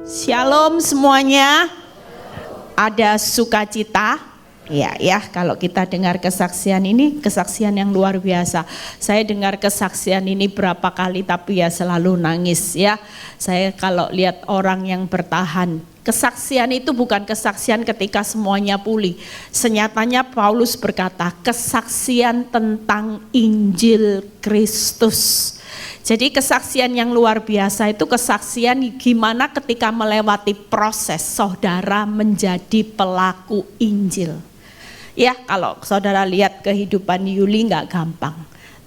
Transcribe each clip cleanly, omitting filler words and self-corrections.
Shalom semuanya. Ada sukacita. Ya, kalau kita dengar kesaksian ini, kesaksian yang luar biasa. Saya dengar kesaksian ini berapa kali tapi ya selalu nangis ya. Saya kalau lihat orang yang bertahan. Kesaksian itu bukan kesaksian ketika semuanya pulih. Senyatanya Paulus berkata, kesaksian tentang Injil Kristus. Jadi kesaksian yang luar biasa itu kesaksian gimana ketika melewati proses saudara menjadi pelaku Injil. Ya, kalau saudara lihat kehidupan Yuli nggak gampang.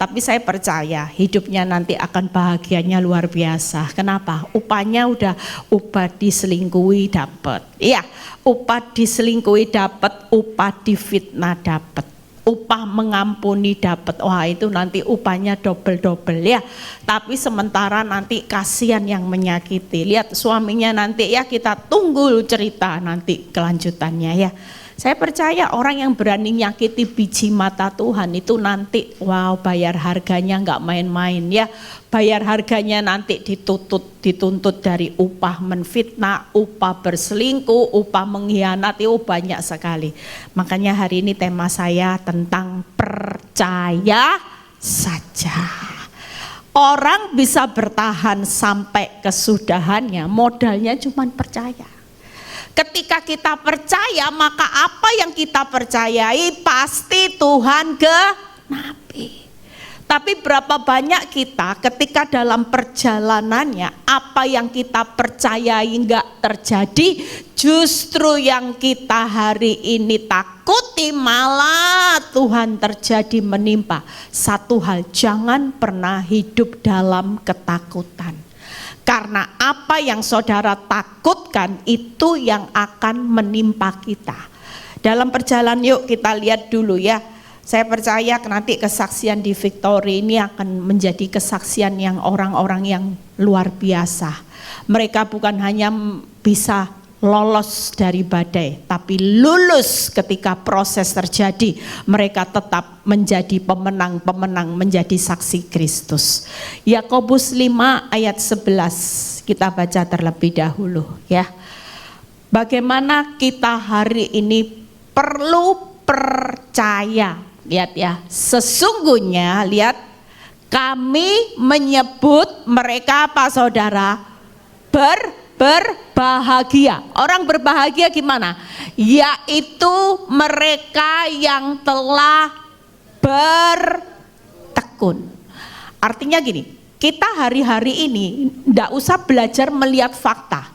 Tapi saya percaya hidupnya nanti akan bahagianya luar biasa. Kenapa? Upahnya udah upah diselingkuhi dapat. Iya, upah diselingkuhi dapat, upah difitnah dapat. Upah mengampuni dapat, wah itu nanti upahnya double-double ya. Tapi sementara nanti kasihan yang menyakiti. Lihat suaminya nanti ya, kita tunggu cerita nanti kelanjutannya ya. Saya percaya orang yang berani nyakiti biji mata Tuhan itu nanti wow bayar harganya nggak main-main ya. Bayar harganya nanti dituntut dari upah menfitnah, upah berselingkuh, upah mengkhianati, banyak sekali. Makanya hari ini tema saya tentang percaya saja. Orang bisa bertahan sampai kesudahannya, modalnya cuma percaya. Ketika kita percaya, maka apa yang kita percayai pasti Tuhan genapi. Tapi berapa banyak kita ketika dalam perjalanannya apa yang kita percayai enggak terjadi, justru yang kita hari ini takuti malah Tuhan terjadi menimpa. Satu hal, jangan pernah hidup dalam ketakutan. Karena apa yang saudara takutkan itu yang akan menimpa kita. Dalam perjalanan yuk kita lihat dulu ya. Saya percaya nanti kesaksian di Victory ini akan menjadi kesaksian yang orang-orang yang luar biasa. Mereka bukan hanya bisa lolos dari badai, tapi lulus ketika proses terjadi. Mereka tetap menjadi pemenang-pemenang, menjadi saksi Kristus. Yakobus 5 ayat 11 kita baca terlebih dahulu ya. Bagaimana kita hari ini perlu percaya. Lihat ya, sesungguhnya lihat kami menyebut mereka apa saudara? Berbahagia. Orang berbahagia gimana? Yaitu mereka yang telah bertekun. Artinya gini, kita hari-hari ini enggak usah belajar melihat fakta.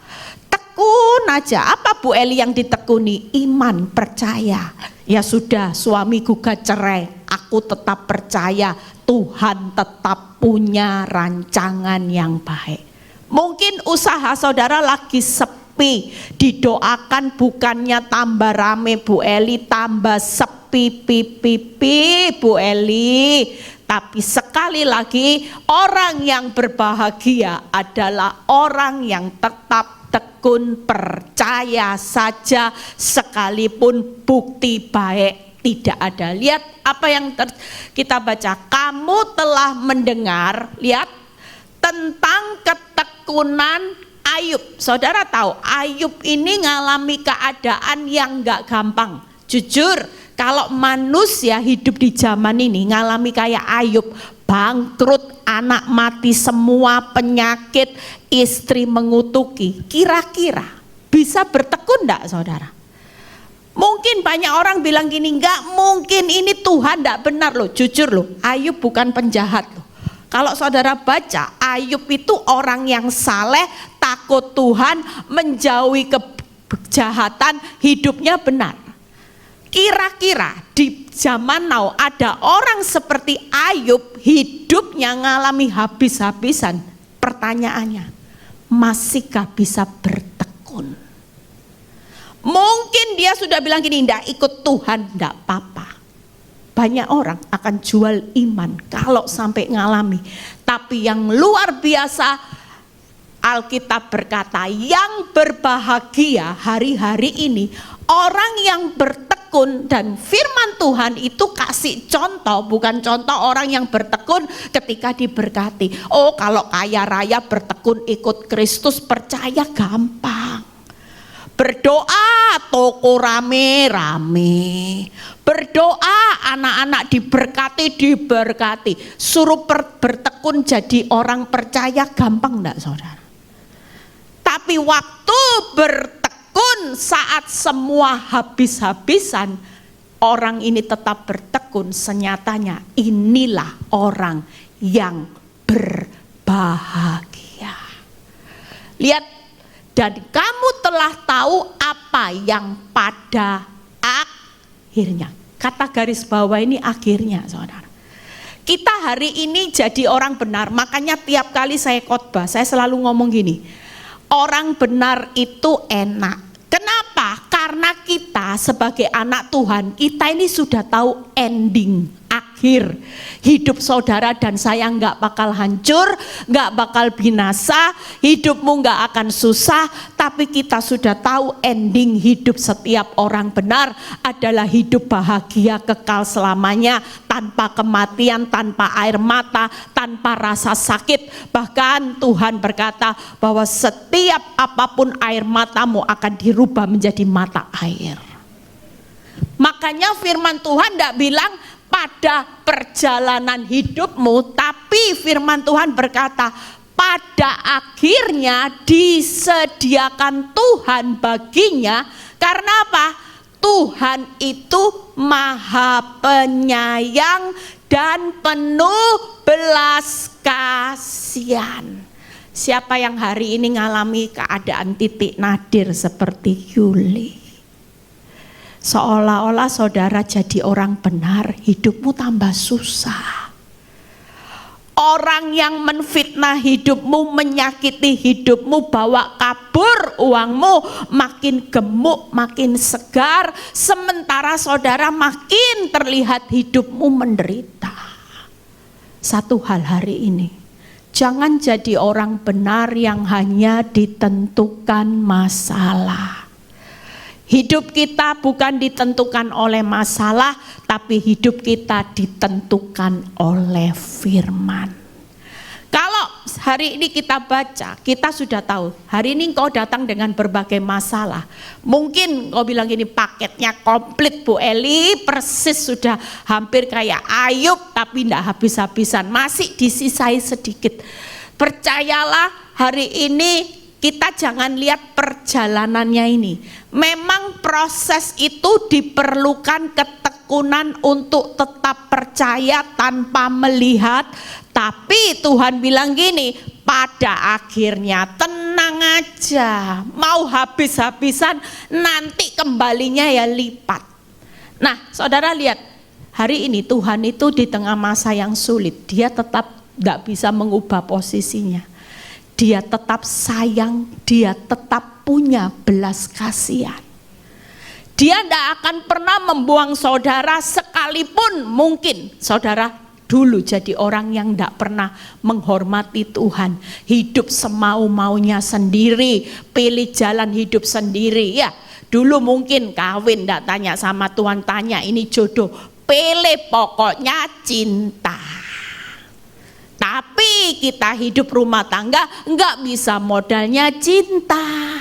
Tekun aja. Apa Bu Eli yang ditekuni? Iman, percaya. Ya sudah, suami gugat cerai, aku tetap percaya Tuhan tetap punya rancangan yang baik. Mungkin usaha saudara lagi sepi, didoakan bukannya tambah rame Bu Eli, tambah sepi pipi Bu Eli. Tapi sekali lagi orang yang berbahagia adalah orang yang tetap tekun percaya saja sekalipun bukti baik tidak ada. Lihat apa yang kita baca. Kamu telah mendengar, lihat, tentang ketekunan Ayub. Saudara tahu Ayub ini ngalami keadaan yang gak gampang. Jujur kalau manusia hidup di zaman ini ngalami kayak Ayub, bangkrut, anak mati semua, penyakit, istri mengutuki, kira-kira bisa bertekun enggak saudara? Mungkin banyak orang bilang gini, enggak mungkin ini Tuhan enggak benar loh. Jujur loh, Ayub bukan penjahat loh. Kalau saudara baca, Ayub itu orang yang saleh, takut Tuhan, menjauhi kejahatan, hidupnya benar. Kira-kira di zaman now ada orang seperti Ayub hidupnya ngalami habis-habisan. Pertanyaannya, masihkah bisa bertekun? Mungkin dia sudah bilang gini, enggak ikut Tuhan, enggak apa-apa. Banyak orang akan jual iman kalau sampai ngalami. Tapi yang luar biasa, Alkitab berkata, yang berbahagia hari-hari ini orang yang bertekun, dan firman Tuhan itu kasih contoh, bukan contoh orang yang bertekun ketika diberkati. Oh, kalau kaya raya bertekun ikut Kristus, percaya gampang. Berdoa toko rame-rame, berdoa anak-anak diberkati. Suruh bertekun jadi orang percaya gampang enggak, saudara? Tapi waktu bertekun, saat semua habis-habisan, orang ini tetap bertekun. Senyatanya inilah orang yang berbahagia. Lihat, dan kamu telah tahu apa yang pada akhirnya. Kata garis bawah ini akhirnya, saudara. Kita hari ini jadi orang benar. Makanya tiap kali saya khotbah, saya selalu ngomong gini, orang benar itu enak. Kenapa? Karena kita sebagai anak Tuhan, kita ini sudah tahu ending, akhir hidup saudara dan saya nggak bakal hancur, nggak bakal binasa, hidupmu nggak akan susah. Tapi kita sudah tahu ending hidup setiap orang benar adalah hidup bahagia kekal selamanya, tanpa kematian, tanpa air mata, tanpa rasa sakit. Bahkan Tuhan berkata bahwa setiap apapun air matamu akan dirubah menjadi mata air. Makanya firman Tuhan tidak bilang pada perjalanan hidupmu, tapi firman Tuhan berkata pada akhirnya disediakan Tuhan baginya. Karena apa? Tuhan itu maha penyayang dan penuh belas kasihan. Siapa yang hari ini ngalami keadaan titik nadir seperti Yuli? Seolah-olah saudara jadi orang benar, hidupmu tambah susah. Orang yang menfitnah hidupmu, menyakiti hidupmu, bawa kabur uangmu, makin gemuk, makin segar. Sementara saudara makin terlihat hidupmu menderita. Satu hal hari ini, jangan jadi orang benar yang hanya ditentukan masalah. Hidup kita bukan ditentukan oleh masalah, tapi hidup kita ditentukan oleh firman. Kalau hari ini kita baca, kita sudah tahu, hari ini engkau datang dengan berbagai masalah. Mungkin kau bilang gini, paketnya komplit Bu Eli, persis sudah hampir kayak Ayub, tapi tidak habis-habisan, masih disisai sedikit. Percayalah, hari ini kita jangan lihat perjalanannya ini. Memang proses itu diperlukan ketekunan untuk tetap percaya tanpa melihat. Tapi Tuhan bilang gini, pada akhirnya tenang aja, mau habis-habisan nanti kembalinya ya lipat. Nah saudara lihat, hari ini Tuhan itu di tengah masa yang sulit, dia tetap gak bisa mengubah posisinya. Dia tetap sayang, dia tetap punya belas kasihan. Dia tidak akan pernah membuang saudara, sekalipun mungkin saudara dulu jadi orang yang tidak pernah menghormati Tuhan. Hidup semau-maunya sendiri, pilih jalan hidup sendiri. Ya, dulu mungkin kawin tidak tanya sama Tuhan, tanya ini jodoh, pilih pokoknya cinta. Tapi kita hidup rumah tangga enggak bisa modalnya cinta.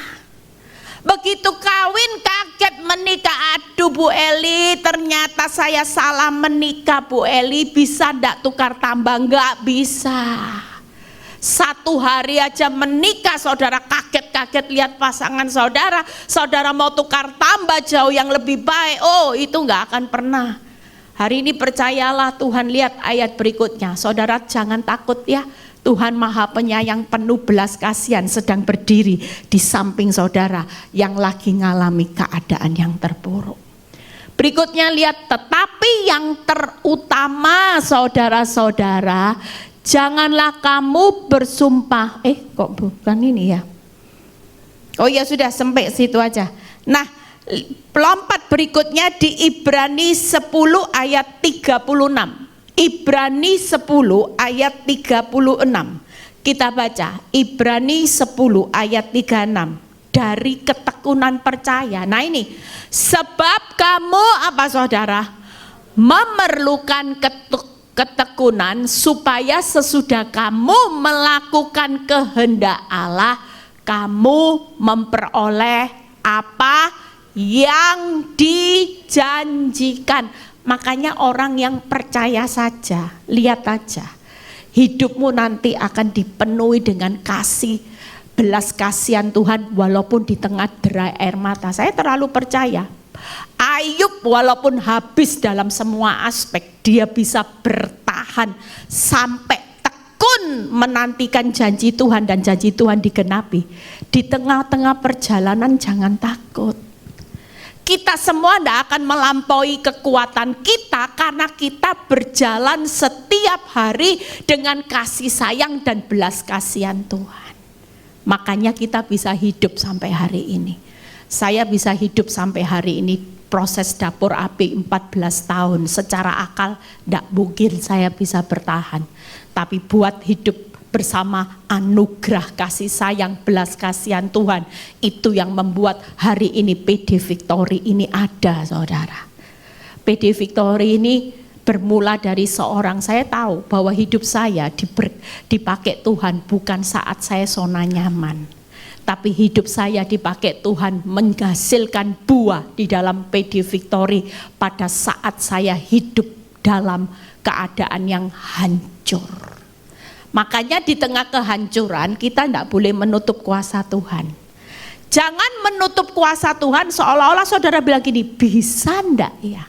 Begitu kawin kaget menikah, aduh Bu Eli ternyata saya salah menikah Bu Eli, bisa enggak tukar tambah? Enggak bisa. Satu hari aja menikah saudara kaget-kaget lihat pasangan saudara, saudara mau tukar tambah jauh yang lebih baik, oh itu enggak akan pernah. Hari ini percayalah, Tuhan lihat ayat berikutnya. Saudara jangan takut ya, Tuhan maha penyayang penuh belas kasihan sedang berdiri di samping saudara yang lagi ngalami keadaan yang terpuruk. Berikutnya lihat, tetapi yang terutama saudara-saudara, janganlah kamu bersumpah. Kok bukan ini ya? Oh ya sudah, sampai situ aja. Nah, pelompat berikutnya di Ibrani 10 ayat 36. Ibrani 10 ayat 36. Kita baca Ibrani 10 ayat 36. Dari ketekunan percaya. Nah ini, sebab kamu apa saudara? Memerlukan ketekunan supaya sesudah kamu melakukan kehendak Allah, kamu memperoleh apa yang dijanjikan. Makanya orang yang percaya saja, lihat aja, hidupmu nanti akan dipenuhi dengan kasih, belas kasihan Tuhan walaupun di tengah derai air mata. Saya terlalu percaya. Ayub walaupun habis dalam semua aspek, dia bisa bertahan sampai tekun menantikan janji Tuhan dan janji Tuhan digenapi. Di tengah-tengah perjalanan jangan takut. Kita semua tidak akan melampaui kekuatan kita karena kita berjalan setiap hari dengan kasih sayang dan belas kasihan Tuhan. Makanya kita bisa hidup sampai hari ini. Saya bisa hidup sampai hari ini, proses dapur api 14 tahun. Secara akal tidak mungkin saya bisa bertahan. Tapi buat hidup bersama anugerah kasih sayang, belas kasihan Tuhan, itu yang membuat hari ini PD Victory ini ada, saudara. PD Victory ini bermula dari seorang, saya tahu bahwa hidup saya dipakai Tuhan bukan saat saya zona nyaman. Tapi hidup saya dipakai Tuhan menghasilkan buah di dalam PD Victory pada saat saya hidup dalam keadaan yang hancur. Makanya di tengah kehancuran kita tidak boleh menutup kuasa Tuhan. Jangan menutup kuasa Tuhan seolah-olah saudara bilang gini, bisa enggak ya?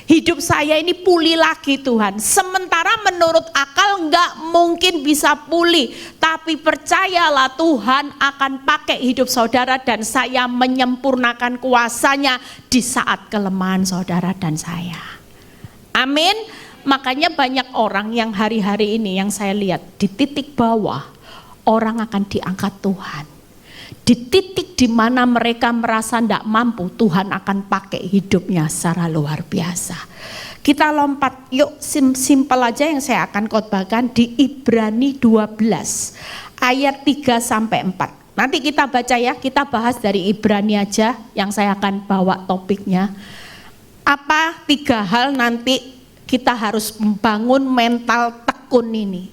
Hidup saya ini pulih lagi Tuhan. Sementara menurut akal enggak mungkin bisa pulih. Tapi percayalah Tuhan akan pakai hidup saudara dan saya menyempurnakan kuasanya di saat kelemahan saudara dan saya. Amin. Makanya banyak orang yang hari-hari ini yang saya lihat di titik bawah, orang akan diangkat Tuhan. Di titik di mana mereka merasa tidak mampu, Tuhan akan pakai hidupnya secara luar biasa. Kita lompat, yuk simpel aja yang saya akan khotbahkan di Ibrani 12 ayat 3-4. Nanti kita baca ya, kita bahas dari Ibrani aja yang saya akan bawa topiknya. Apa 3 hal nanti kita harus membangun mental tekun ini.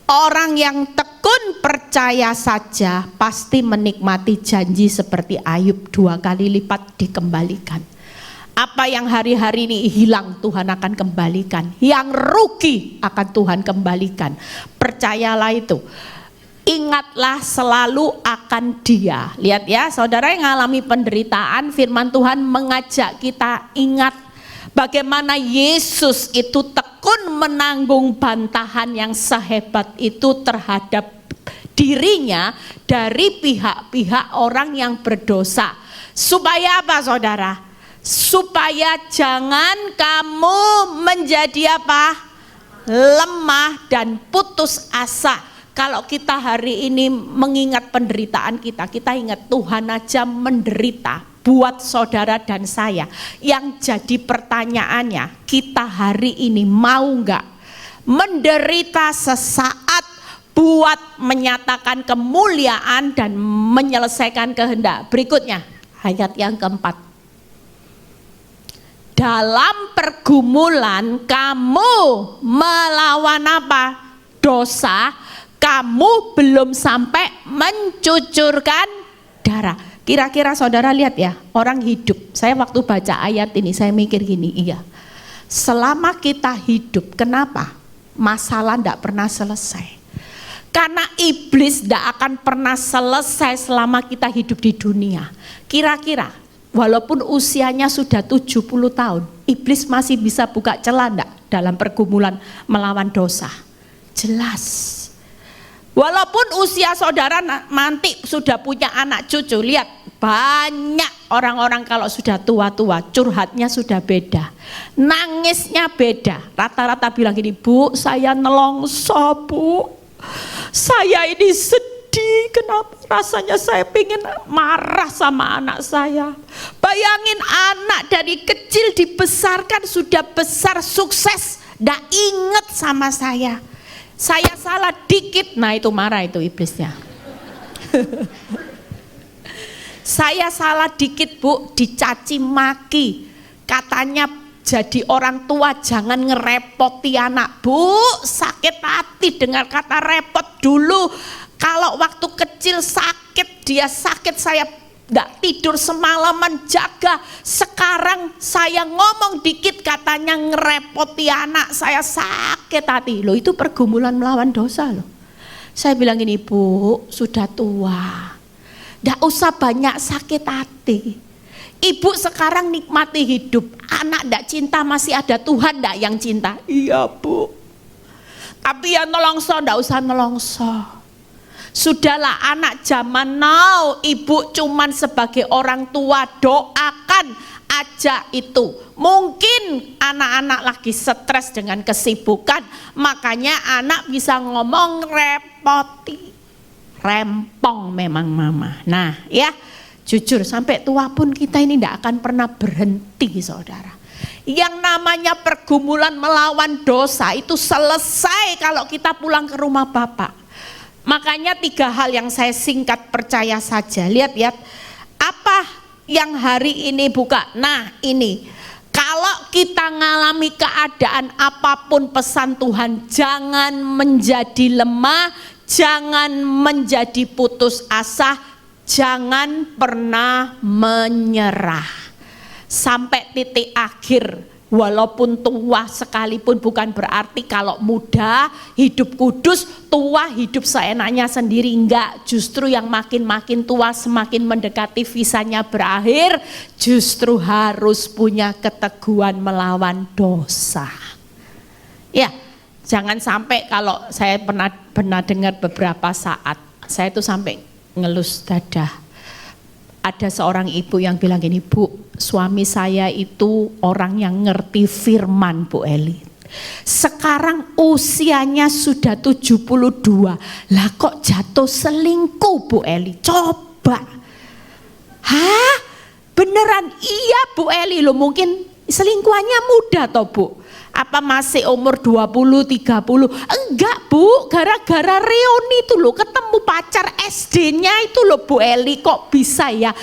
Orang yang tekun percaya saja pasti menikmati janji seperti Ayub 2 kali lipat dikembalikan. Apa yang hari-hari ini hilang Tuhan akan kembalikan. Yang rugi akan Tuhan kembalikan. Percayalah itu. Ingatlah selalu akan Dia. Lihat ya, saudara yang mengalami penderitaan, firman Tuhan mengajak kita ingat bagaimana Yesus itu tekun menanggung bantahan yang sehebat itu terhadap dirinya dari pihak-pihak orang yang berdosa. Supaya apa saudara? Supaya jangan kamu menjadi apa? Lemah dan putus asa. Kalau kita hari ini mengingat penderitaan kita ingat Tuhan aja menderita buat saudara dan saya. Yang jadi pertanyaannya, kita hari ini mau enggak menderita sesaat buat menyatakan kemuliaan dan menyelesaikan kehendak. Berikutnya, ayat yang keempat. Dalam pergumulan kamu melawan apa? Dosa, kamu belum sampai mencucurkan darah. Kira-kira saudara lihat ya, orang hidup. Saya waktu baca ayat ini saya mikir gini, iya. Selama kita hidup, kenapa? Masalah tidak pernah selesai. Karena iblis tidak akan pernah selesai selama kita hidup di dunia. Kira-kira, walaupun usianya sudah 70 tahun, iblis masih bisa buka celah enggak dalam pergumulan melawan dosa? Jelas. Walaupun usia saudara nanti sudah punya anak cucu, lihat banyak orang-orang kalau sudah tua-tua curhatnya sudah beda, nangisnya beda. Rata-rata bilang gini, Bu, saya nelongso Bu, saya ini sedih, kenapa rasanya saya pengen marah sama anak saya. Bayangin anak dari kecil dibesarkan sudah besar sukses, nggak inget sama saya. Saya salah dikit, nah itu marah itu iblisnya. Saya salah dikit Bu, dicaci maki. Katanya jadi orang tua jangan ngerepoti anak. Bu, sakit hati dengar kata repot dulu. Kalau waktu kecil sakit, dia sakit, saya tidak tidur semalaman jaga. Sekarang saya ngomong dikit katanya ngerepoti anak, saya sakit hati. Loh itu pergumulan melawan dosa loh. Saya bilang gini, Bu, sudah tua, tidak usah banyak sakit hati. Ibu sekarang nikmati hidup. Anak tidak cinta, masih ada Tuhan tidak yang cinta? Iya Bu. Tapi ya nolongso, tidak usah nolongso. Sudahlah anak zaman now, ibu cuman sebagai orang tua doakan aja itu. Mungkin anak-anak lagi stres dengan kesibukan, makanya anak bisa ngomong repoti. Rempong memang mama. Nah ya, jujur sampai tua pun kita ini tidak akan pernah berhenti saudara. Yang namanya pergumulan melawan dosa itu selesai kalau kita pulang ke rumah Bapak. Makanya 3 hal yang saya singkat percaya saja. Lihat apa yang hari ini buka. Nah ini, kalau kita ngalami keadaan apapun pesan Tuhan, jangan menjadi lemah, jangan menjadi putus asa, jangan pernah menyerah. Sampai titik akhir, walaupun tua sekalipun bukan berarti kalau muda hidup kudus, tua hidup seenaknya sendiri. Enggak, justru yang makin tua semakin mendekati visanya berakhir, justru harus punya keteguhan melawan dosa. Ya, jangan sampai, kalau saya pernah dengar beberapa saat, saya tuh sampai ngelus dada. Ada seorang ibu yang bilang gini, Bu, suami saya itu orang yang ngerti firman Bu Eli. Sekarang usianya sudah 72, lah kok jatuh selingkuh Bu Eli? Coba. Hah? Beneran? Iya Bu Eli loh, mungkin selingkuhannya muda toh Bu. Apa masih umur 20, 30? Enggak Bu, gara-gara reuni itu loh, ketemu pacar SD-nya itu loh Bu Eli. Kok bisa ya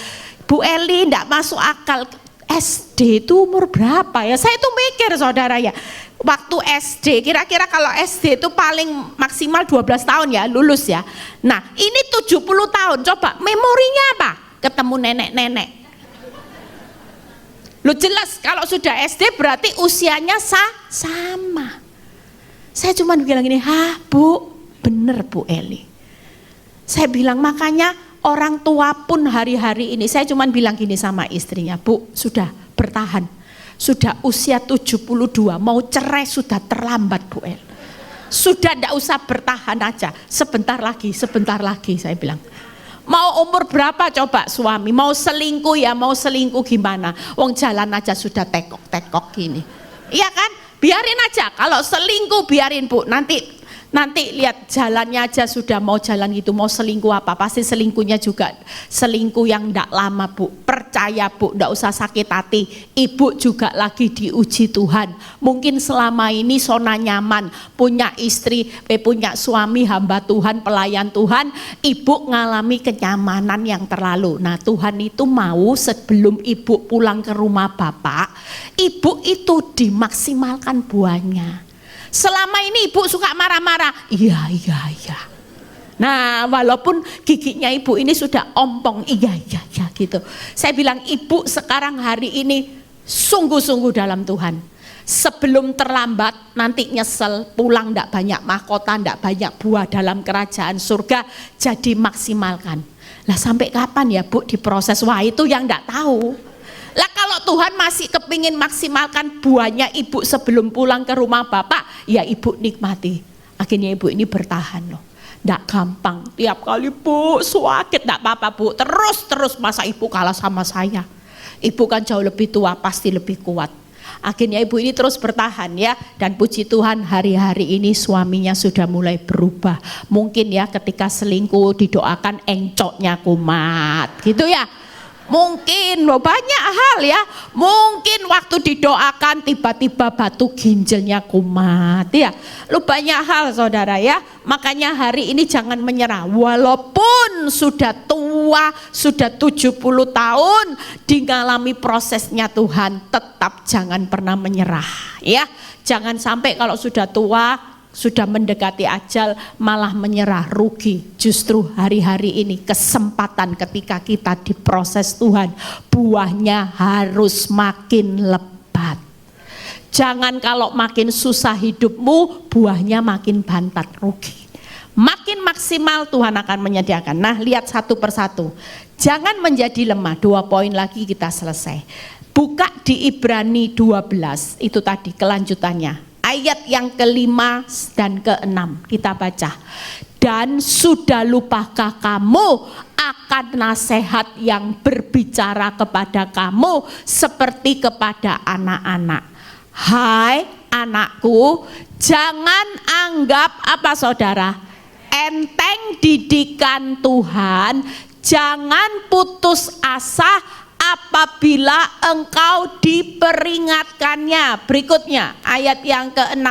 Bu Eli, enggak masuk akal. SD itu umur berapa ya? Saya tuh mikir saudara ya, waktu SD, kira-kira kalau SD itu paling maksimal 12 tahun ya, lulus ya. Nah ini 70 tahun, coba memorinya apa? Ketemu nenek-nenek. Lu jelas kalau sudah SD berarti usianya sama. Saya cuma bilang gini, Bu, bener Bu Eli. Saya bilang makanya orang tua pun hari-hari ini, saya cuma bilang gini sama istrinya, Bu, sudah bertahan. Sudah usia 72, mau cerai sudah terlambat Bu Eli. Sudah tidak usah bertahan aja, sebentar lagi saya bilang. Mau umur berapa coba suami, mau selingkuh ya, mau selingkuh gimana, wong jalan aja sudah tekok-tekok gini. Iya kan, biarin aja, kalau selingkuh biarin Bu, nanti lihat jalannya aja sudah mau jalan gitu, mau selingkuh apa, pasti selingkuhnya juga selingkuh yang ndak lama Bu. Percaya Bu, ndak usah sakit hati, ibu juga lagi diuji Tuhan. Mungkin selama ini zona nyaman, punya istri, punya suami hamba Tuhan, pelayan Tuhan, ibu ngalami kenyamanan yang terlalu. Nah Tuhan itu mau sebelum ibu pulang ke rumah Bapak, ibu itu dimaksimalkan buahnya. Selama ini ibu suka marah-marah, iya. Nah walaupun giginya ibu ini sudah ompong, iya gitu. Saya bilang ibu sekarang hari ini sungguh-sungguh dalam Tuhan. Sebelum terlambat nanti nyesel, pulang ndak banyak mahkota, ndak banyak buah dalam kerajaan surga, jadi maksimalkan. Lah sampai kapan ya Bu diproses? Wah itu yang ndak tahu. Lah kalau Tuhan masih kepingin maksimalkan buahnya ibu sebelum pulang ke rumah Bapak, ya ibu nikmati. Akhirnya ibu ini bertahan loh. Nggak gampang, tiap kali Bu sakit nggak apa-apa Bu, terus masa ibu kalah sama saya. Ibu kan jauh lebih tua, pasti lebih kuat. Akhirnya ibu ini terus bertahan ya, dan puji Tuhan hari-hari ini suaminya sudah mulai berubah. Mungkin ya ketika selingkuh didoakan encoknya kumat gitu ya. Mungkin banyak hal ya. Mungkin waktu didoakan tiba-tiba batu ginjalnya kumat ya. Banyak hal saudara ya. Makanya hari ini jangan menyerah. Walaupun sudah tua, sudah 70 tahun mengalami prosesnya Tuhan, tetap jangan pernah menyerah ya. Jangan sampai kalau sudah tua, sudah mendekati ajal malah menyerah, rugi. Justru hari-hari ini kesempatan ketika kita diproses Tuhan, buahnya harus makin lebat. Jangan kalau makin susah hidupmu, buahnya makin bantat, rugi. Makin maksimal Tuhan akan menyediakan. Nah, lihat satu persatu. Jangan menjadi lemah. 2 poin lagi kita selesai. Buka di Ibrani 12, itu tadi kelanjutannya. Ayat yang ke-5 dan ke-6 kita baca. Dan sudah lupakah kamu akan nasihat yang berbicara kepada kamu seperti kepada anak-anak? Hai anakku, jangan anggap apa saudara? Enteng didikan Tuhan, jangan putus asa apabila engkau diperingatkannya. Berikutnya ayat yang ke-6.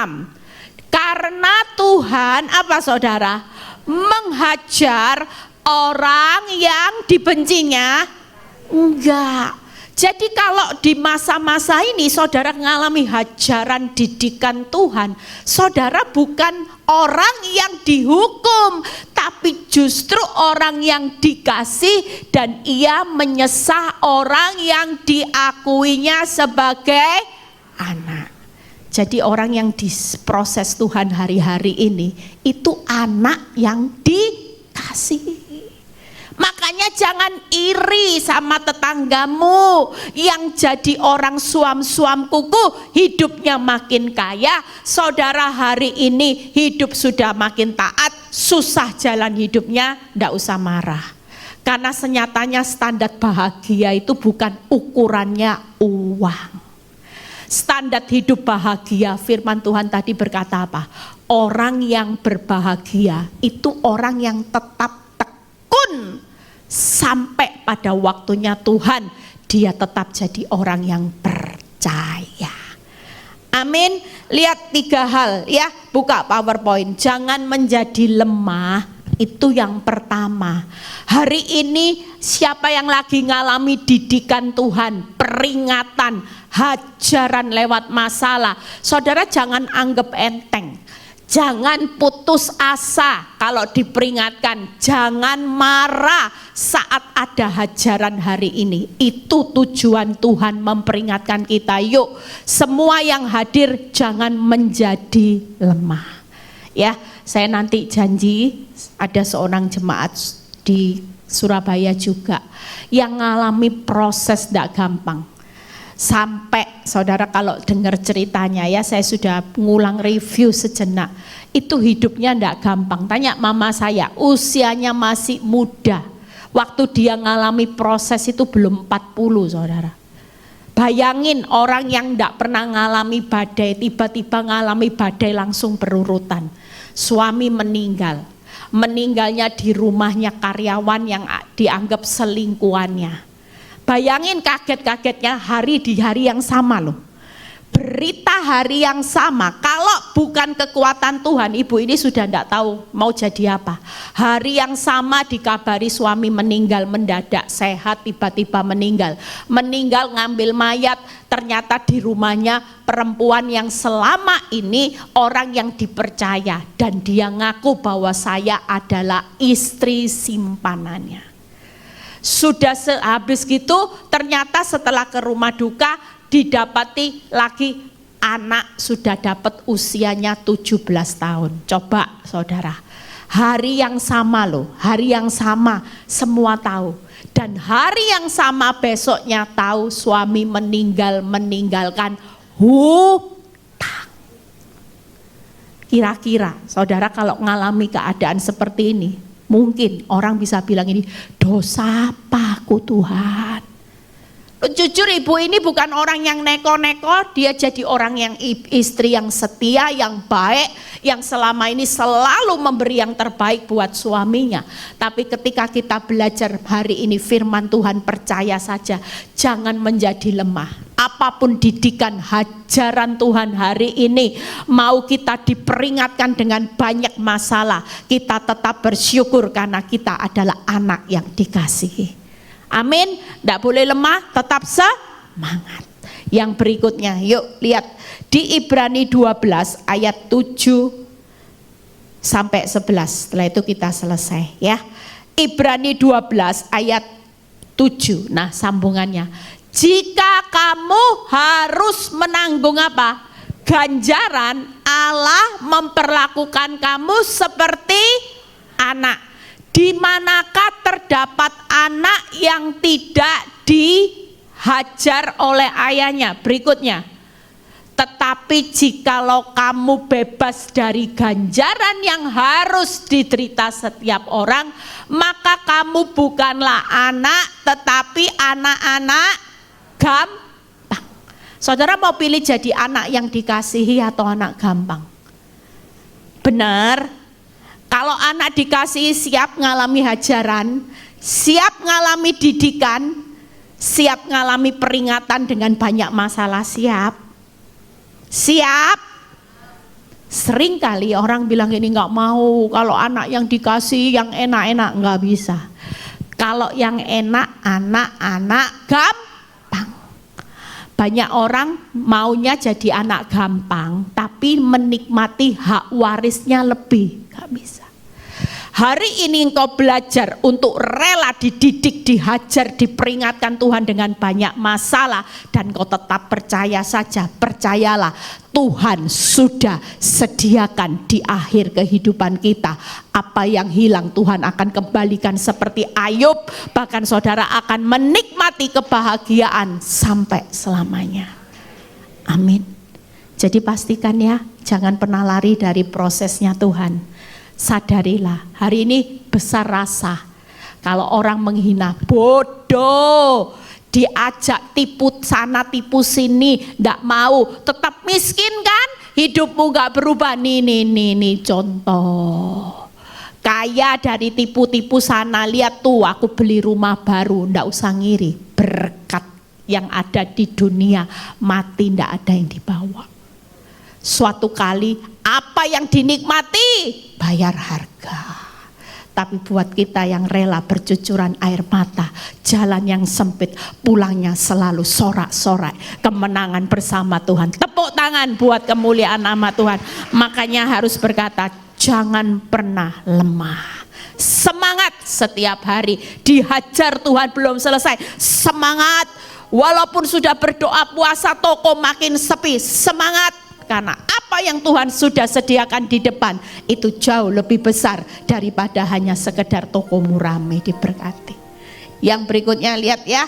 Karena Tuhan apa saudara? Menghajar orang yang dibencinya? Enggak. Jadi kalau di masa-masa ini saudara mengalami hajaran didikan Tuhan, saudara bukan orang yang dihukum, tapi justru orang yang dikasih dan ia menyesah orang yang diakuinya sebagai anak. Jadi orang yang diproses Tuhan hari-hari ini itu anak yang dikasih. Makanya jangan iri sama tetanggamu yang jadi orang suam-suam kuku, hidupnya makin kaya. Saudara hari ini hidup sudah makin taat, susah jalan hidupnya, ndak usah marah. Karena senyatanya standar bahagia itu bukan ukurannya uang. Standar hidup bahagia, firman Tuhan tadi berkata apa? Orang yang berbahagia itu orang yang tetap sampai pada waktunya Tuhan, dia tetap jadi orang yang percaya. Amin. Lihat 3 hal ya, buka PowerPoint. Jangan menjadi lemah, itu yang pertama. Hari ini siapa yang lagi ngalami didikan Tuhan, peringatan, hajaran lewat masalah, saudara jangan anggap enteng. Jangan putus asa kalau diperingatkan. Jangan marah saat ada hajaran hari ini. Itu tujuan Tuhan memperingatkan kita. Yuk, semua yang hadir jangan menjadi lemah. Ya, saya nanti janji ada seorang jemaat di Surabaya juga yang ngalami proses tidak gampang. Sampai saudara kalau dengar ceritanya ya, saya sudah ngulang review sejenak. Itu hidupnya enggak gampang. Tanya mama saya, usianya masih muda. Waktu dia ngalami proses itu belum 40 saudara. Bayangin orang yang enggak pernah ngalami badai, tiba-tiba ngalami badai langsung berurutan. Suami meninggal. Meninggalnya di rumahnya karyawan yang dianggap selingkuhannya. Bayangin kaget-kagetnya di hari yang sama loh. Berita hari yang sama. Kalau bukan kekuatan Tuhan, ibu ini sudah tidak tahu mau jadi apa. Hari yang sama dikabari suami meninggal mendadak, sehat tiba-tiba meninggal. Meninggal ngambil mayat, ternyata di rumahnya perempuan yang selama ini orang yang dipercaya. Dan dia ngaku bahwa saya adalah istri simpanannya. Sudah habis gitu, ternyata setelah ke rumah duka didapati lagi anak sudah dapat usianya 17 tahun. Coba saudara, hari yang sama loh, hari yang sama semua tahu. Dan hari yang sama besoknya tahu suami meninggalkan hutang. Kira-kira saudara kalau ngalami keadaan seperti ini, mungkin orang bisa bilang ini, dosa apaku Tuhan? Jujur ibu ini bukan orang yang neko-neko, dia jadi orang yang istri yang setia, yang baik, yang selama ini selalu memberi yang terbaik buat suaminya. Tapi ketika kita belajar hari ini firman Tuhan, percaya saja, jangan menjadi lemah. Apapun didikan hajaran Tuhan hari ini, mau kita diperingatkan dengan banyak masalah, kita tetap bersyukur karena kita adalah anak yang dikasihi. Amin, tidak boleh lemah, tetap semangat. Yang berikutnya, yuk lihat di Ibrani 12 ayat 7 sampai 11. Setelah itu kita selesai ya. Ibrani 12 ayat 7. Nah, sambungannya. Jika kamu harus menanggung apa? Ganjaran, Allah memperlakukan kamu seperti anak. Di manakah terdapat anak yang tidak dihajar oleh ayahnya? Berikutnya. Tetapi jikalau kamu bebas dari ganjaran yang harus diderita setiap orang, maka kamu bukanlah anak, tetapi anak-anak gampang. Saudara mau pilih jadi anak yang dikasihi atau anak gampang? Benar. Kalau anak dikasihi siap ngalami hajaran, siap ngalami didikan, siap ngalami peringatan dengan banyak masalah, siap. Siap. Sering kali orang bilang ini nggak mau, kalau anak yang dikasihi yang enak-enak, nggak bisa. Kalau yang enak anak-anak gampang. Banyak orang maunya jadi anak gampang, tapi menikmati hak warisnya lebih, nggak bisa. Hari ini engkau belajar untuk rela dididik, dihajar, diperingatkan Tuhan dengan banyak masalah, dan kau tetap percaya saja, percayalah Tuhan sudah sediakan di akhir kehidupan kita. Apa yang hilang Tuhan akan kembalikan seperti Ayub, bahkan saudara akan menikmati kebahagiaan sampai selamanya. Amin. Jadi pastikan ya, jangan pernah lari dari prosesnya Tuhan. Sadarilah, hari ini besar rasa kalau orang menghina, bodoh, diajak tipu sana tipu sini, ndak mau, tetap miskin kan, hidupmu nggak berubah. Nih contoh, kaya dari tipu-tipu sana, lihat tuh aku beli rumah baru, ndak usah ngiri, berkat yang ada di dunia mati ndak ada yang dibawa. Suatu kali apa yang dinikmati bayar harga. Tapi buat kita yang rela bercucuran air mata, jalan yang sempit, pulangnya selalu sorak-sorai, kemenangan bersama Tuhan. Tepuk tangan buat kemuliaan nama Tuhan. Makanya harus berkata, jangan pernah lemah. Semangat setiap hari, dihajar Tuhan belum selesai, semangat. Walaupun sudah berdoa puasa toko makin sepi, semangat. Karena apa yang Tuhan sudah sediakan di depan itu jauh lebih besar daripada hanya sekedar tokomu ramai diberkati. Yang berikutnya lihat ya,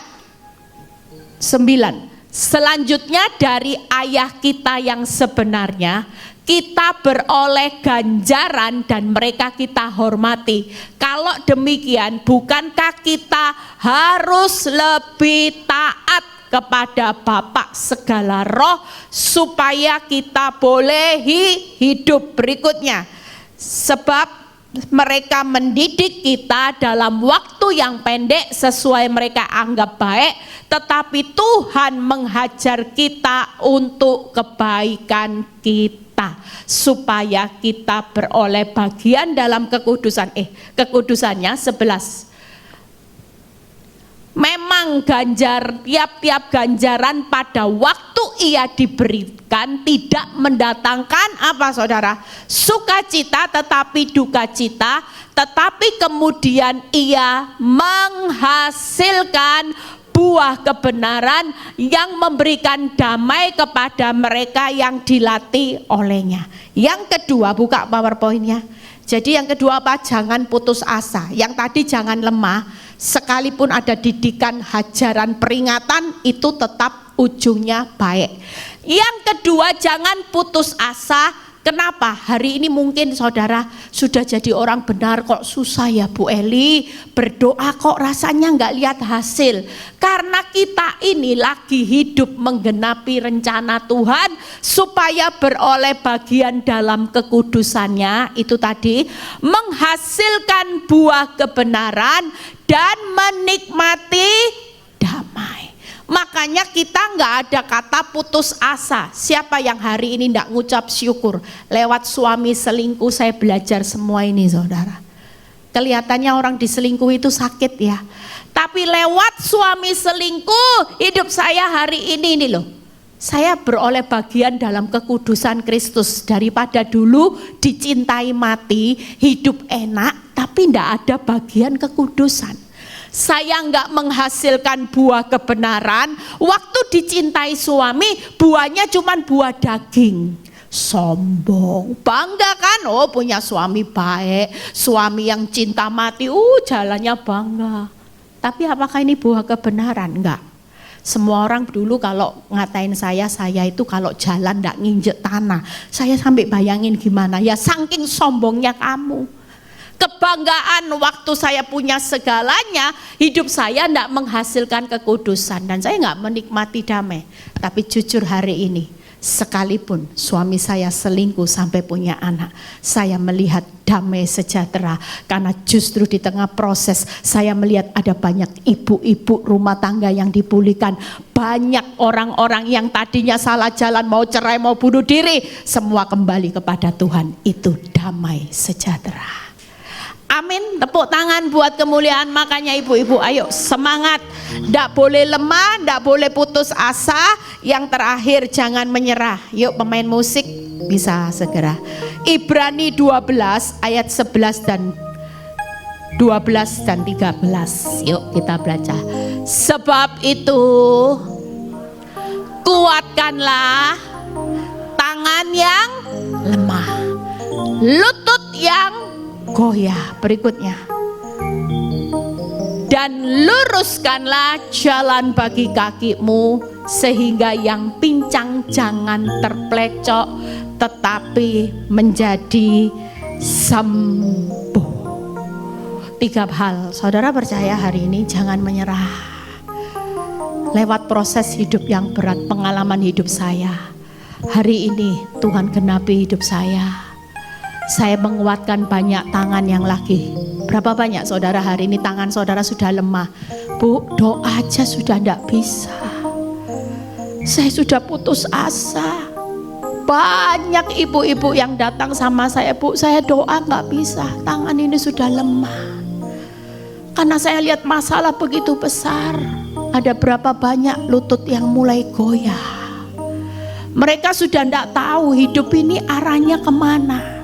9. Selanjutnya dari ayah kita yang sebenarnya, kita beroleh ganjaran dan mereka kita hormati. Kalau demikian, bukankah kita harus lebih taat kepada Bapa segala roh supaya kita boleh hidup? Berikutnya, sebab mereka mendidik kita dalam waktu yang pendek sesuai mereka anggap baik, tetapi Tuhan menghajar kita untuk kebaikan kita supaya kita beroleh bagian dalam kekudusan. Kekudusannya 11. Memang tiap-tiap ganjaran pada waktu ia diberikan tidak mendatangkan apa saudara? Sukacita, tetapi duka cita. Tetapi kemudian ia menghasilkan buah kebenaran yang memberikan damai kepada mereka yang dilatih olehnya. Yang kedua, buka PowerPoint-nya. Jadi yang kedua apa? Jangan putus asa. Yang tadi jangan lemah. Sekalipun ada didikan, hajaran, peringatan, itu tetap ujungnya baik. Yang kedua, jangan putus asa Kenapa? Hari ini mungkin saudara sudah jadi orang benar, kok susah ya Bu Eli, berdoa kok rasanya nggak lihat hasil. Karena kita ini lagi hidup menggenapi rencana Tuhan supaya beroleh bagian dalam kekudusannya, itu tadi menghasilkan buah kebenaran dan menikmati damai. Makanya kita nggak ada kata putus asa. Siapa yang hari ini nggak ngucap syukur? Lewat suami selingkuh saya belajar semua ini saudara. Kelihatannya orang diselingkuh itu sakit ya. Tapi lewat suami selingkuh hidup saya hari ini loh. Saya beroleh bagian dalam kekudusan Kristus. Daripada dulu dicintai mati, hidup enak tapi nggak ada bagian kekudusan. Saya nggak menghasilkan buah kebenaran. Waktu dicintai suami, buahnya cuma buah daging. Sombong, bangga kan? Oh punya suami baik, suami yang cinta mati, jalannya bangga. Tapi apakah ini buah kebenaran? Enggak. Semua orang dulu kalau ngatain saya itu kalau jalan nggak nginjek tanah. Saya sampai bayangin gimana ya, saking sombongnya kamu. Kebanggaan waktu saya punya segalanya, hidup saya tidak menghasilkan kekudusan dan saya nggak menikmati damai. Tapi jujur hari ini, sekalipun suami saya selingkuh sampai punya anak, saya melihat damai sejahtera. Karena justru di tengah proses saya melihat ada banyak ibu-ibu rumah tangga yang dipulihkan. Banyak orang-orang yang tadinya salah jalan, mau cerai, mau bunuh diri, semua kembali kepada Tuhan. Itu damai sejahtera. Amin, tepuk tangan buat kemuliaan. Makanya ibu-ibu ayo semangat, ndak boleh lemah, ndak boleh putus asa. Yang terakhir jangan menyerah. Yuk pemain musik bisa segera. Ibrani 12 ayat 11 dan 12 dan 13. Yuk kita baca. Sebab itu kuatkanlah tangan yang lemah, lutut yang goyah. Berikutnya, dan luruskanlah jalan bagi kakimu, sehingga yang pincang jangan terplecok tetapi menjadi sembuh. 3 hal saudara percaya hari ini, jangan menyerah. Lewat proses hidup yang berat, pengalaman hidup saya, hari ini Tuhan genapi hidup saya. Saya menguatkan banyak tangan yang lagi. Berapa banyak saudara hari ini tangan saudara sudah lemah? Bu, doa aja sudah tidak bisa. Saya sudah putus asa. Banyak ibu-ibu yang datang sama saya, Bu, saya doa nggak bisa. Tangan ini sudah lemah. Karena saya lihat masalah begitu besar. Ada berapa banyak lutut yang mulai goyah. Mereka sudah tidak tahu hidup ini arahnya kemana.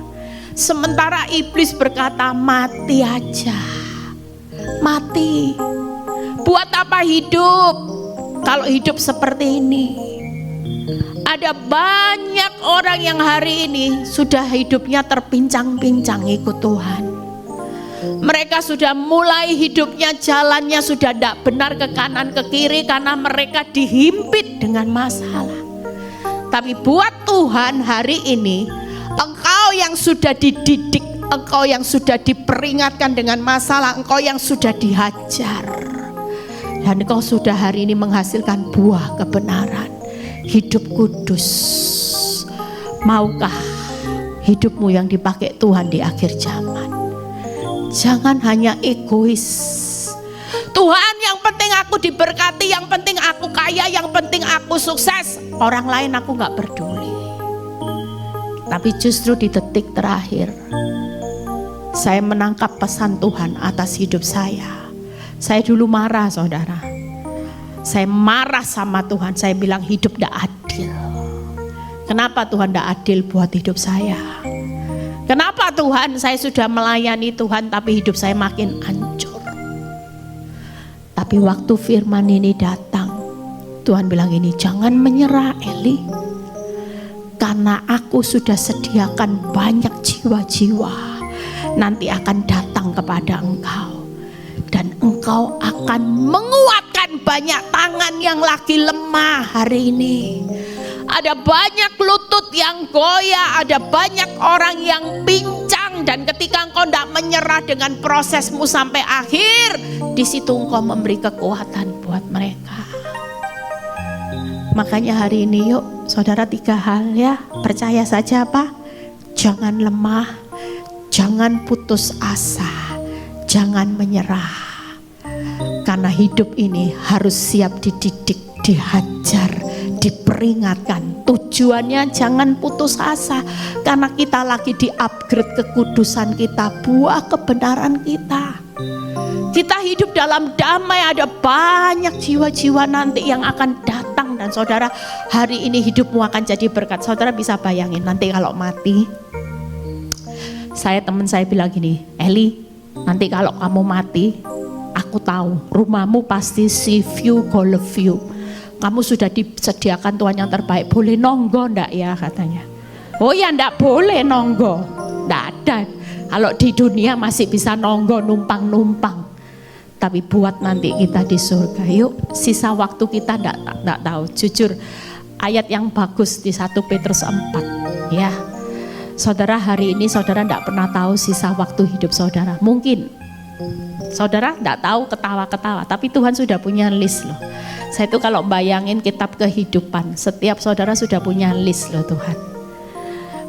Sementara iblis berkata mati aja, mati. Buat apa hidup kalau hidup seperti ini? Ada banyak orang yang hari ini sudah hidupnya terpincang-pincang ikut Tuhan. Mereka sudah mulai hidupnya jalannya sudah tidak benar ke kanan ke kiri karena mereka dihimpit dengan masalah. Tapi buat Tuhan hari ini, engkau yang sudah dididik, engkau yang sudah diperingatkan dengan masalah, engkau yang sudah dihajar, dan engkau sudah hari ini menghasilkan buah kebenaran, hidup kudus. Maukah hidupmu yang dipakai Tuhan di akhir zaman? Jangan hanya egois. Tuhan, yang penting aku diberkati, yang penting aku kaya, yang penting aku sukses. Orang lain aku gak peduli. Tapi justru di detik terakhir saya menangkap pesan Tuhan atas hidup saya. Saya dulu marah saudara. Saya marah sama Tuhan. Saya bilang hidup tidak adil. Kenapa Tuhan tidak adil buat hidup saya? Kenapa Tuhan, saya sudah melayani Tuhan tapi hidup saya makin hancur. Tapi waktu firman ini datang, Tuhan bilang ini, jangan menyerah Eli. Karena aku sudah sediakan banyak jiwa-jiwa nanti akan datang kepada engkau. Dan engkau akan menguatkan Bahkan banyak tangan yang lagi lemah hari ini. Ada banyak lutut yang goyah, ada banyak orang yang pincang. Dan ketika engkau tidak menyerah dengan prosesmu sampai akhir, di situ engkau memberi kekuatan buat mereka. Makanya hari ini yuk saudara 3 hal ya. Percaya saja apa? Jangan lemah, jangan putus asa, jangan menyerah. Karena hidup ini harus siap dididik, dihajar, diperingatkan. Tujuannya jangan putus asa, karena kita lagi di-upgrade kekudusan kita, buah kebenaran kita. Kita hidup dalam damai, ada banyak jiwa-jiwa nanti yang akan datang. Dan saudara, hari ini hidupmu akan jadi berkat. Saudara bisa bayangin nanti kalau mati. Teman saya bilang gini, Eli, nanti kalau kamu mati, aku tahu rumahmu pasti sea view, golf view. Kamu sudah disediakan Tuhan yang terbaik. Boleh nonggo enggak ya katanya. Oh ya enggak boleh nonggo. Enggak ada. Kalau di dunia masih bisa nonggo, numpang-numpang. Tapi buat nanti kita di surga, yuk sisa waktu kita enggak tahu. Jujur ayat yang bagus di 1 Petrus 4 ya. Saudara, hari ini saudara enggak pernah tahu sisa waktu hidup saudara. Mungkin saudara enggak tahu, ketawa-ketawa, tapi Tuhan sudah punya list loh. Saya itu kalau bayangin kitab kehidupan, setiap saudara sudah punya list loh Tuhan.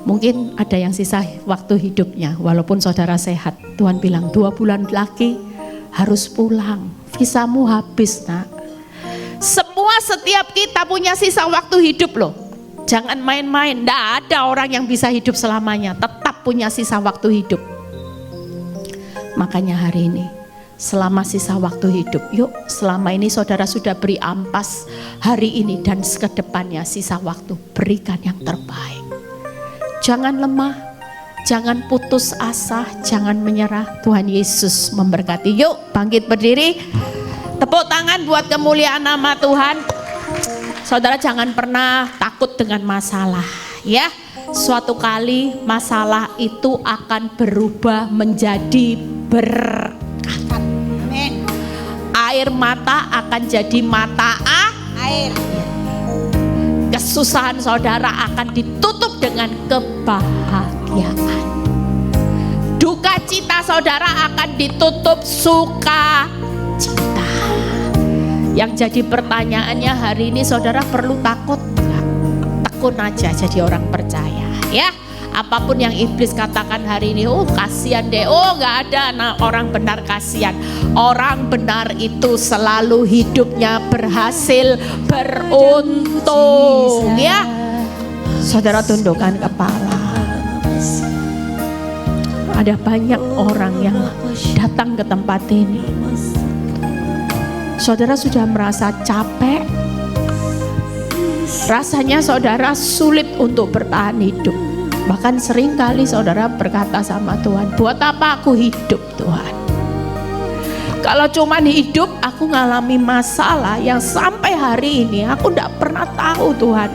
Mungkin ada yang sisa waktu hidupnya, walaupun saudara sehat. Tuhan bilang 2 bulan lagi harus pulang, visamu habis nak. Setiap kita punya sisa waktu hidup loh. Jangan main-main, enggak ada orang yang bisa hidup selamanya, tetap punya sisa waktu hidup. Makanya hari ini, selama sisa waktu hidup, yuk selama ini saudara sudah beri ampas, hari ini dan kedepannya sisa waktu, berikan yang terbaik. Jangan lemah, jangan putus asa, jangan menyerah. Tuhan Yesus memberkati. Yuk bangkit berdiri, tepuk tangan buat kemuliaan nama Tuhan. Saudara jangan pernah takut dengan masalah ya. Suatu kali masalah itu akan berubah menjadi berkat. Amin. Air mata akan jadi mata air. Kesusahan saudara akan ditutup dengan kebahagiaan. Duka cita saudara akan ditutup sukacita. Yang jadi pertanyaannya hari ini, saudara perlu takut enggak? Tekun aja jadi orang percaya ya. Apapun yang iblis katakan hari ini, oh kasihan deh, oh gak ada orang benar kasihan. Orang benar itu selalu hidupnya berhasil, beruntung ya. Saudara tundukkan kepala. Ada banyak orang yang datang ke tempat ini. Saudara sudah merasa capek. Rasanya saudara sulit untuk bertahan hidup. Bahkan sering kali saudara berkata sama Tuhan, buat apa aku hidup Tuhan? Kalau cuman hidup aku ngalami masalah yang sampai hari ini aku tidak pernah tahu Tuhan.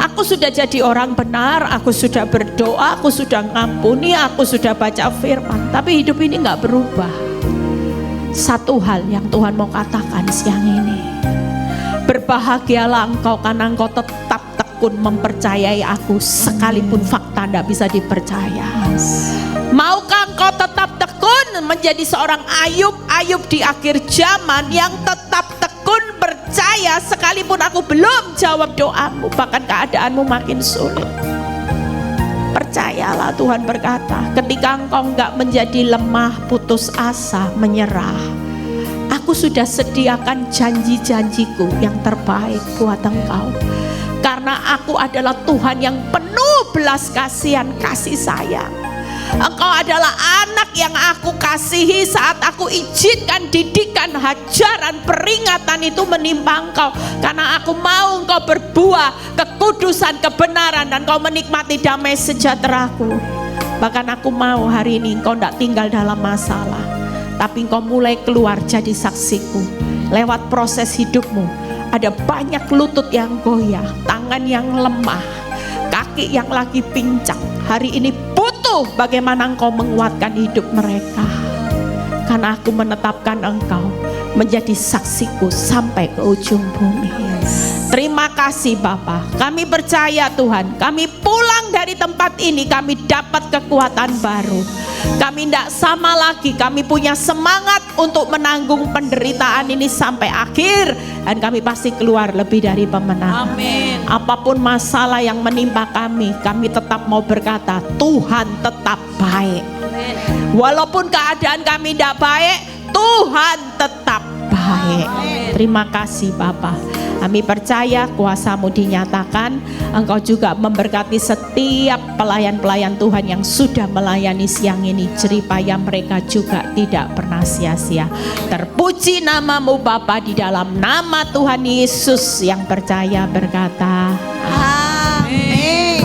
Aku sudah jadi orang benar, aku sudah berdoa, aku sudah ngampuni, aku sudah baca firman, tapi hidup ini gak berubah. Satu hal yang Tuhan mau katakan siang ini, berbahagialah engkau karena engkau tetap tekun mempercayai aku sekalipun fakta tidak bisa dipercaya. Maukah engkau tetap tekun menjadi seorang Ayub di akhir zaman yang tetap tekun percaya sekalipun aku belum jawab doamu, bahkan keadaanmu makin sulit. Percayalah, Tuhan berkata, ketika engkau enggak menjadi lemah, putus asa, menyerah, aku sudah sediakan janji-janjiku yang terbaik buat engkau. Karena aku adalah Tuhan yang penuh belas kasihan, kasih sayang. Engkau adalah anak yang aku kasihi saat aku izinkan didikan, hajaran, peringatan itu menimpa engkau. Karena aku mau engkau berbuah kekudusan, kebenaran, dan kau menikmati damai sejahteraku. Bahkan aku mau hari ini engkau tidak tinggal dalam masalah, tapi engkau mulai keluar jadi saksiku. Lewat proses hidupmu ada banyak lutut yang goyah, tangan yang lemah, kaki yang lagi pincang. Hari ini butuh bagaimana engkau menguatkan hidup mereka. Karena aku menetapkan engkau menjadi saksiku sampai ke ujung bumi. Terima kasih Bapa. Kami percaya Tuhan, kami pulang dari tempat ini, kami dapat kekuatan baru. Kami tidak sama lagi, kami punya semangat untuk menanggung penderitaan ini sampai akhir. Dan kami pasti keluar lebih dari pemenang. Amin. Apapun masalah yang menimpa kami tetap mau berkata, Tuhan tetap baik. Amin. Walaupun keadaan kami tidak baik, Tuhan tetap baik. Amin. Terima kasih Bapa. Kami percaya kuasa-Mu dinyatakan. Engkau juga memberkati setiap pelayan-pelayan Tuhan yang sudah melayani siang ini. Jeripaya mereka juga tidak pernah sia-sia. Terpuji nama-Mu Bapa, di dalam nama Tuhan Yesus yang percaya berkata, Amin.